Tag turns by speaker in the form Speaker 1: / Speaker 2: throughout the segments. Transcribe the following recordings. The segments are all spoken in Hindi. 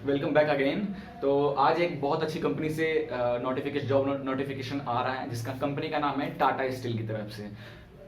Speaker 1: Welcome back again. तो आज एक बहुत अच्छी कंपनी से जॉब नोटिफिकेशन आ रहा है जिसका कंपनी का नाम है टाटा स्टील की तरफ से।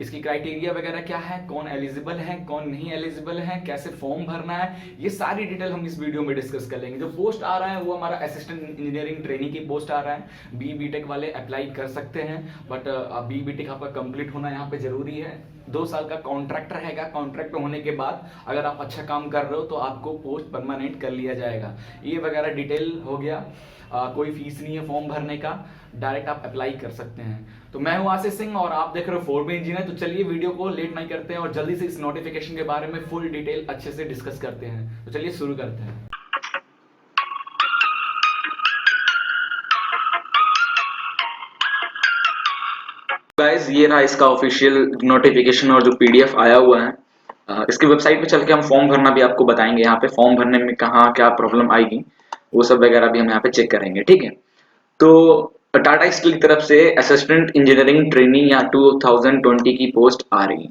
Speaker 1: इसकी क्राइटेरिया वगैरह क्या है, कौन एलिजिबल है कौन नहीं एलिजिबल है, कैसे फॉर्म भरना है, ये सारी डिटेल हम इस वीडियो में डिस्कस कर लेंगे। जो पोस्ट आ रहा है वो हमारा असिस्टेंट इंजीनियरिंग ट्रेनिंग की पोस्ट आ रहा है। बी टेक वाले अप्लाई कर सकते हैं, बट बी टेक आपका कंप्लीट होना यहाँ पे जरूरी है। 2 साल का कॉन्ट्रैक्ट रहेगा। कॉन्ट्रैक्ट होने के बाद अगर आप अच्छा काम कर रहे हो तो आपको पोस्ट परमानेंट कर लिया जाएगा। ये वगैरह डिटेल हो गया। कोई फीस नहीं है फॉर्म भरने का, डायरेक्ट आप अप्लाई कर सकते हैं। तो मैं हूं आशीष सिंह और आप देख रहे हो 4B इंजीनियर। तो चलिए वीडियो को लेट नहीं करते हैं और जल्दी से इस नोटिफिकेशन के बारे में फुल डिटेल अच्छे से डिस्कस करते हैं। तो चलिए शुरू करते हैं। गाइस, ये रहा इसका ऑफिशियल नोटिफिकेशन और जो पीडीएफ आया हुआ है। इसकी वेबसाइट पे चल के हम फॉर्म भरना भी आपको बताएंगे। यहाँ पे फॉर्म भरने में कहाँ क्या प्रॉब्लम आएगी वो सब वगैरह भी हम यहाँ पे चेक करेंगे, ठीक है। तो टाटा स्टील की तरफ से असिस्टेंट इंजीनियरिंग ट्रेनिंग या 2020 की पोस्ट आ रही है।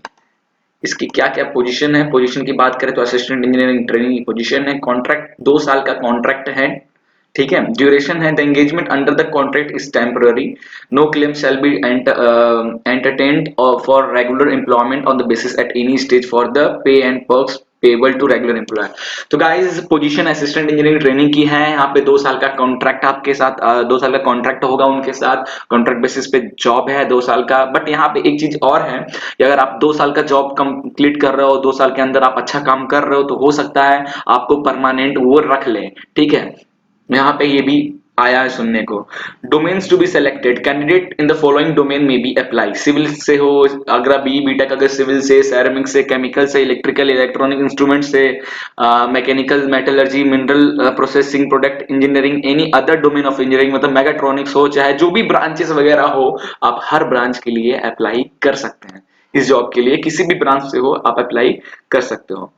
Speaker 1: इसकी क्या क्या पोजीशन है, पोजीशन की बात करें तो असिस्टेंट इंजीनियरिंग ट्रेनिंग की पोजीशन है। कॉन्ट्रैक्ट 2 साल का कॉन्ट्रैक्ट है, ठीक है। ड्यूरेशन है, the engagement under the contract is temporary, no claim shall be entertained for regular employment on the basis at any stage for the pay and perks payable to regular employee. तो guys, position assistant engineering training की है। यहाँ पे 2 साल का कॉन्ट्रैक्ट आपके साथ 2 साल का कॉन्ट्रैक्ट होगा उनके साथ। कॉन्ट्रैक्ट बेसिस पे जॉब है 2 साल का। बट यहाँ पे एक चीज और है कि अगर आप 2 साल का जॉब कंप्लीट कर रहे हो, 2 साल के अंदर आप अच्छा काम कर रहे हो, तो हो सकता है आपको परमानेंट वो रख ले, ठीक है। यहाँ पे ये भी आया है सुनने को। Domains to be selected, candidate in the following domain में बी अप्लाई। सिविल से हो, अगर बीटेक अगर सिविल से, सैरामिक से, केमिकल से, इलेक्ट्रिकल इलेक्ट्रॉनिक इंस्ट्रूमेंट से, mechanical, metallurgy, mineral processing, product engineering, any other domain of engineering, मतलब मैगाट्रॉनिक्स हो, चाहे जो भी ब्रांचेस वगैरह हो, आप हर ब्रांच के लिए अप्लाई कर सकते हैं। इस जॉब के लिए किसी भी ब्रांच से हो आप अप्लाई कर सकते हो।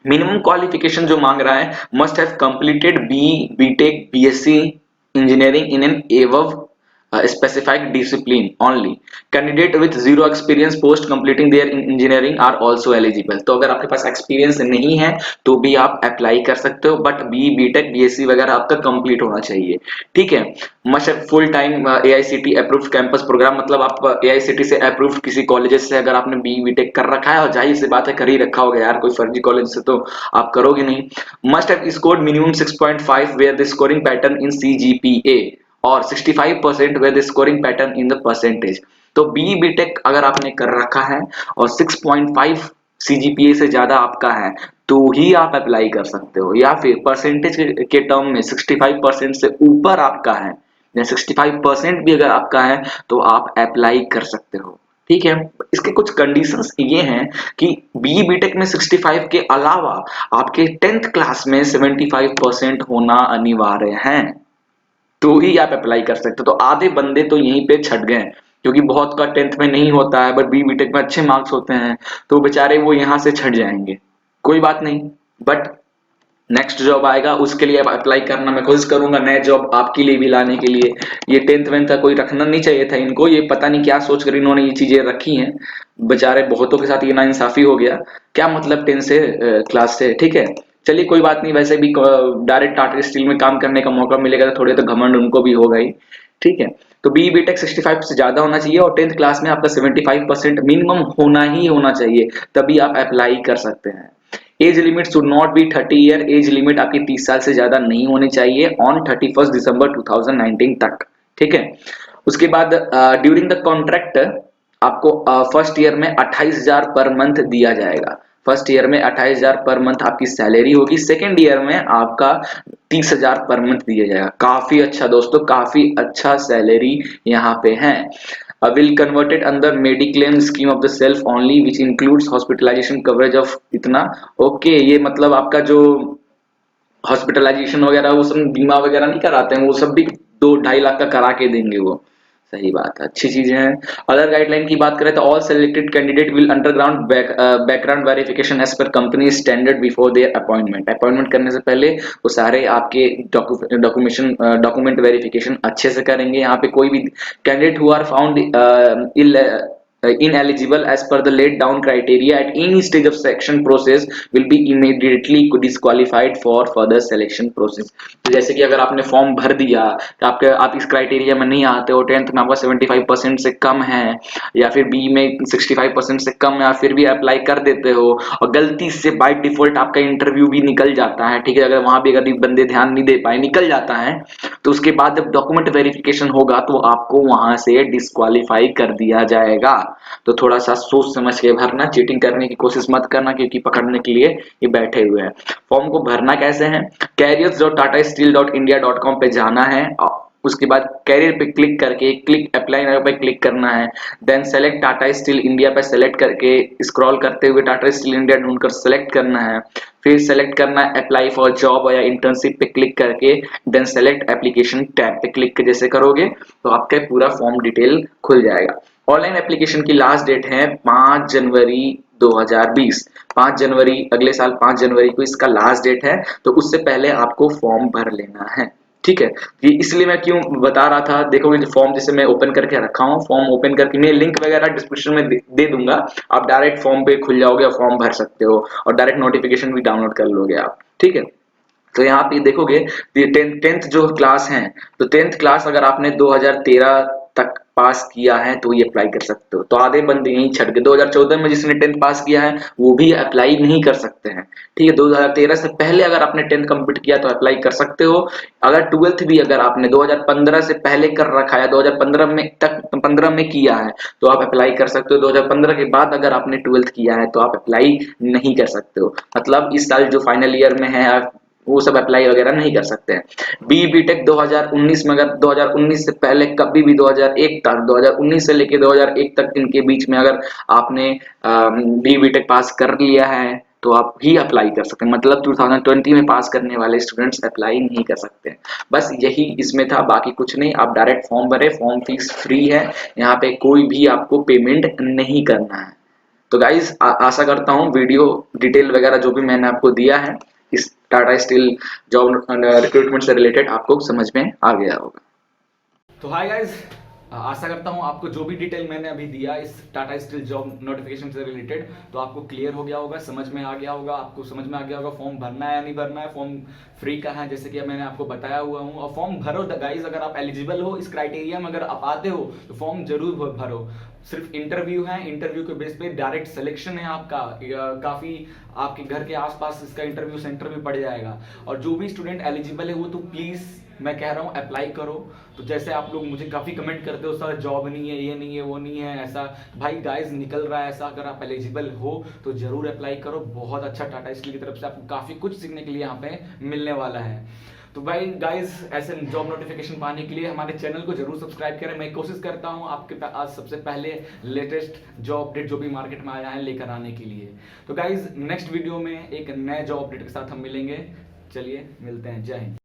Speaker 1: मिनिमम क्वालिफिकेशन जो मांग रहा है, must have completed BTech BSc engineering in an above specified discipline only. Candidate with zero experience post completing their engineering are also eligible. तो अगर आपके पास एक्सपीरियंस नहीं है तो भी आप अप्लाई कर सकते हो, बट बीटेक बीएससी वगैरह आपका कंप्लीट होना चाहिए, ठीक है। Must full time AICTE approved campus programme, मतलब आप एआईसीटी से अप्रूव्ड किसी कॉलेज से अगर आपने बीटेक कर रखा है, और जाहिर सी बात है कर ही रखा होगा यार, कोई फर्जी कॉलेज से तो आप करोगे नहीं। Must have scored minimum 6.5 where the scoring pattern in CGPA और 65% where the scoring pattern in the percentage. तो बीटेक अगर आपने कर रखा है और 6.5 सीजीपीए से ज्यादा आपका है तो ही आप अप्लाई कर सकते हो, या फिर परसेंटेज के टर्म में 65% से ऊपर आपका है या 65% भी अगर आपका है तो आप अप्लाई कर सकते हो, ठीक है। इसके कुछ कंडीशंस ये हैं कि बीटेक में 65 के अलावा आपके 10th क्लास में 75% होना अनिवार्य है, तो ही आप अप्लाई कर सकते हो। तो आधे बंदे तो यहीं पे छट गए, क्योंकि बहुत का 10th में नहीं होता है, बट बीटेक में अच्छे मार्क्स होते हैं, तो बेचारे वो यहाँ से छट जाएंगे। कोई बात नहीं, बट नेक्स्ट जॉब आएगा उसके लिए आप अप्लाई करना, मैं कोशिश करूंगा नए जॉब आपके लिए भी लाने के लिए। ये 10th वेंथ का कोई रखना नहीं चाहिए था इनको, ये पता नहीं क्या सोच कर इन्होंने ये चीजें रखी हैं। बेचारे बहुतों के साथ ये नाइंसाफी हो गया। क्या मतलब 10 से क्लास से, ठीक है। चलिए कोई बात नहीं, वैसे भी डायरेक्ट टाटा स्टील में काम करने का मौका मिलेगा तो थोड़े तो घमंड उनको भी होगा ही, ठीक है। तो बीटेक 65 से ज्यादा होना चाहिए और 10th क्लास में आपका 75% मिनिमम होना ही होना चाहिए, तभी आप अप्लाई कर सकते हैं। Age limit should not be 30 year, age limit आपकी 30 साल से ज्यादा नहीं होनी चाहिए ऑन 31 दिसंबर 2019 तक, ठीक है। उसके बाद ड्यूरिंग द कॉन्ट्रैक्ट आपको फर्स्ट ईयर में 28,000 पर मंथ दिया जाएगा। फर्स्ट ईयर में 28,000 पर मंथ आपकी सैलरी होगी। सेकेंड ईयर में आपका 30,000 पर मंथ दिया जाएगा। काफी अच्छा दोस्तों, काफी अच्छा सैलरी यहाँ पे है। will converted under mediclaim scheme of the self only which includes hospitalization coverage of इतना, ओके। ये मतलब आपका जो हॉस्पिटलाइजेशन वगैरह वो सब बीमा वगैरह नहीं कराते हैं, वो सब भी 2-2.5 लाख का करा के देंगे वो। सही बात है, अच्छी चीजें हैं। अदर गाइडलाइन की बात करें तो all selected candidate will underground background verification as per company standard before their appointment. Appointment करने से पहले वो सारे आपके डॉक्यूमेंट वेरिफिकेशन अच्छे से करेंगे। यहाँ पे कोई भी candidate who are found ineligible as per the laid down criteria at any stage of selection process will be immediately disqualified for further selection process। तो जैसे कि अगर आपने फॉर्म भर दिया कि आप इस क्राइटेरिया में नहीं आते हो, 10th में आपका 75% से कम है या फिर बी में 65% से कम है, फिर भी अप्लाई कर देते हो और गलती से बाय डिफॉल्ट आपका इंटरव्यू भी निकल जाता है, ठीक है, अगर वहां भी अगर बंदे ध्यान नहीं दे पाए निकल जाता है, तो उसके बाद जब डॉक्यूमेंट वेरिफिकेशन होगा तो आपको वहां से डिस्क्वालीफाई कर दिया जाएगा। तो थोड़ा सा सोच समझ के भरना, चीटिंग करने की कोशिश मत करना, क्योंकि पकड़ने के लिए ये बैठे हुए हैं। फॉर्म को भरना कैसे है, careers.tatasteel.india.com पे जाना है, उसके बाद कैरियर पे क्लिक करके क्लिक अप्लाई नाउ पे क्लिक करना है, then select Tata steel India पे सेलेक्ट करके स्क्रॉल करते हुए टाटा स्टील इंडिया ढूंढकर सेलेक्ट करना है, फिर सेलेक्ट करना है अप्लाई फॉर जॉब या इंटर्नशिप पे क्लिक करके, देन सेलेक्ट एप्लीकेशन टैब पे क्लिक जैसे करोगे तो आपका पूरा फॉर्म डिटेल खुल जाएगा। ऑनलाइन एप्लीकेशन की लास्ट डेट है 5 जनवरी 2020। 5 जनवरी अगले साल 5 जनवरी को इसका लास्ट डेट है, तो उससे पहले आपको फॉर्म भर लेना है, ठीक है। ये इसलिए मैं क्यों बता रहा था, देखोगे जो फॉर्म जैसे मैं ओपन करके रखा हूँ, फॉर्म ओपन करके मैं लिंक वगैरह डिस्क्रिप्शन में दे दूंगा, आप डायरेक्ट फॉर्म पे खुल जाओगे और फॉर्म भर सकते हो और डायरेक्ट नोटिफिकेशन भी डाउनलोड कर लोगे आप, ठीक है। तो यहाँ पे देखोगे टेंथ जो क्लास है, तो टेंथ क्लास अगर आपने 2013 तक पास किया है तो ये अप्लाई कर सकते हो। तो आधे बंदे यहीं छट गए, 2014 में जिसने टेंथ पास किया है वो भी अप्लाई नहीं कर सकते हैं, ठीक है। 2013 से पहले अगर आपने टेंथ कंप्लीट किया तो अप्लाई कर सकते हो। अगर ट्वेल्थ भी अगर आपने 2015 से पहले कर रखा है, 2015 में तक 15 में किया है तो आप अप्लाई कर सकते हो। 2015 के बाद अगर आपने ट्वेल्थ किया है तो आप अप्लाई नहीं कर सकते हो, मतलब इस साल जो फाइनल ईयर में है आप वो सब अप्लाई वगैरह नहीं कर सकते हैं। बीटेक 2019 में अगर 2019 से पहले कभी भी 2001 तक, 2019 से लेके 2001 तक इनके बीच में अगर आपने बीटेक पास कर लिया है तो आप ही अप्लाई कर सकते हैं, मतलब 2020 में पास करने वाले स्टूडेंट्स अप्लाई नहीं कर सकते हैं। बस यही इसमें था, बाकी कुछ नहीं। आप डायरेक्ट फॉर्म भरे, फॉर्म फीस फ्री है, यहाँ पे कोई भी आपको पेमेंट नहीं करना है। तो गाइज आशा करता हूँ वीडियो डिटेल वगैरह जो भी मैंने आपको दिया है इस टाटा स्टील जॉब रिक्रूटमेंट से रिलेटेड आपको समझ में आ गया होगा।
Speaker 2: तो हाय गाइस, आशा करता हूं आपको जो भी डिटेल मैंने अभी दिया इस टाटा स्टील जॉब नोटिफिकेशन से रिलेटेड तो आपको क्लियर हो गया होगा, समझ में आ गया होगा, आपको समझ में आ गया होगा फॉर्म भरना है या नहीं भरना है, फॉर्म फ्री का है जैसे कि मैंने आपको बताया हुआ हूं। और फॉर्म भरो गाइस, अगर आप एलिजिबल हो इस क्राइटेरिया में अगर आप आते हो तो फॉर्म जरूर भरो। सिर्फ इंटरव्यू है, इंटरव्यू के बेस पे डायरेक्ट सिलेक्शन है आपका, काफी आपके घर के आसपास इसका इंटरव्यू सेंटर भी पड़ जाएगा। और जो भी स्टूडेंट एलिजिबल है वो तो प्लीज मैं कह रहा हूँ अप्लाई करो। तो जैसे आप लोग मुझे काफी कमेंट करते हो सर जॉब नहीं है, ये नहीं है, वो नहीं है, ऐसा भाई गाइस निकल रहा है ऐसा, अगर आप एलिजिबल हो तो जरूर अप्लाई करो। बहुत अच्छा टाटा स्टील की तरफ से आपको काफी कुछ सीखने के लिए यहाँ पे मिलने वाला है। तो भाई गाइस ऐसे जॉब नोटिफिकेशन पाने के लिए हमारे चैनल को जरूर सब्सक्राइब करें। मैं कोशिश करता हूं आपके पास आज सबसे पहले लेटेस्ट जॉब अपडेट जो भी मार्केट में आया है लेकर आने के लिए। तो गाइस नेक्स्ट वीडियो में एक नए जॉब अपडेट के साथ हम मिलेंगे। चलिए मिलते हैं, जय हिंद।